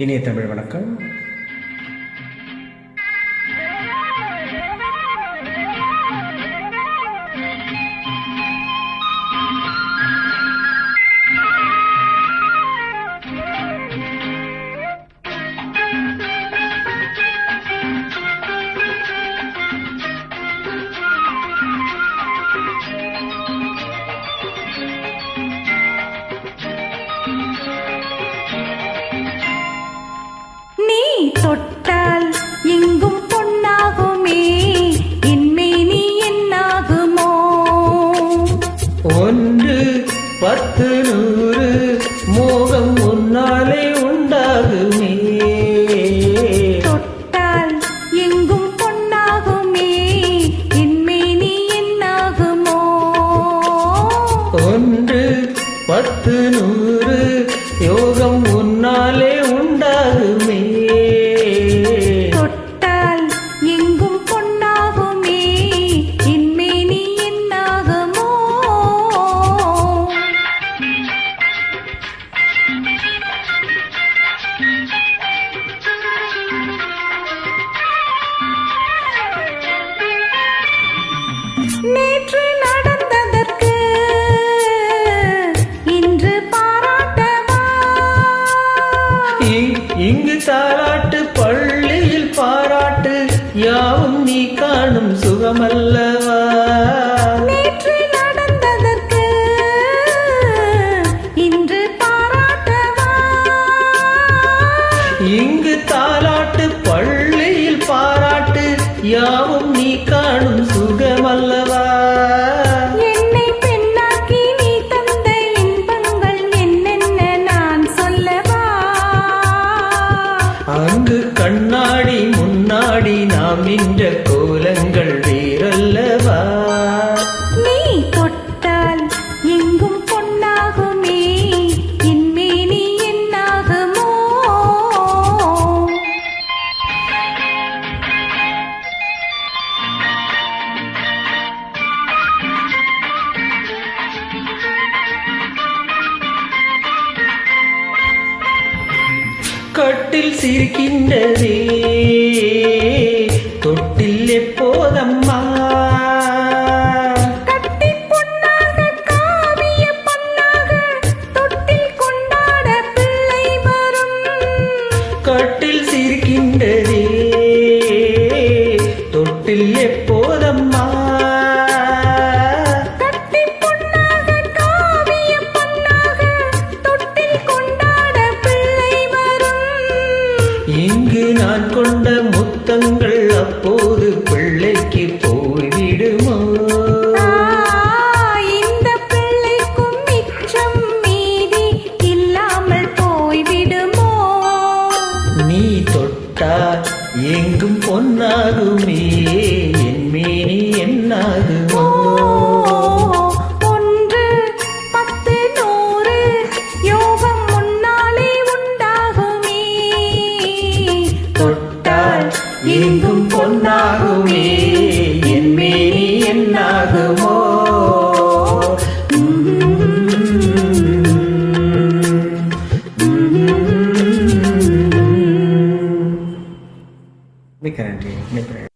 இனிய தமிழ் வணக்கம். தொட்டால் எங்கும் பொன்னாகுமே, என்மேனி என்னாகுமோ? 1 10 100 மோகம் உன்னாலே உண்டாகுமே. தொட்டால் எங்கும் பொன்னாகுமே, என்மேனி என்னாகுமோ? 1 10 100 யோகம் உன்னாலே உண்டாகுமே. தொட்டால் எங்கும் பொன்னாகுமே, என்மேனி என்னாகுமோ? நேற்று நடந்ததற்கு இன்று பாராட்டவா? இங்கு தாராட்டு, பள்ளியில் பாராட்டு, யாவும் நீ காணும் சுகமல்லவா? நேற்று நடந்ததற்கு இன்று பாராட்டவா? இங்கு தாலாட்டு, பள்ளியில் பாராட்டு, யாவும் நீ காணும் சுகமல்லவா? என்னை பெண்ணாக்கி நீ தந்த இன்பங்கள் என்னென்ன நான் சொல்லவா? அங்கு கண்ணாடி முன்னாடி நாம் நின்ற கோலங்கள் வேறல்லவா? நீ தொட்டால் எங்கும் பொன்னாகுமே, என்மேனி என்னாகுமோ? கட்டில் சிரிக்கின்றதே, தொட்டில் எப்போதம்மா? கட்டி பொன்னாக காவிய பொன்னாக தொட்டில் கொண்டாட பிள்ளை வரும். கட்டில் சிரிக்கின்றதே, தொட்டில் எப்போதம்மா? கட்டி பொன்னாக காவிய பொன்னாக தொட்டில் கொண்டாட பிள்ளை வரும். இங்கு நான் கொண்ட முத்தங்கள் அப்போது பிள்ளைக்கு போய்விடுமோ? இந்த பிள்ளைக்கும் மிச்சம் மீதி இல்லாமல் போய்விடுமோ? நீ தொட்டால் எங்கும் பொன்னாகுமே, என் மேனி என்னாகுமோ? 1 10 100 யோகம் முன்னாலே உண்டாகுமே. தொட்டால் எங்கும் பொன்னாகுமே, என் மேனி என்னாகுமோ? மிக்க நன்றி.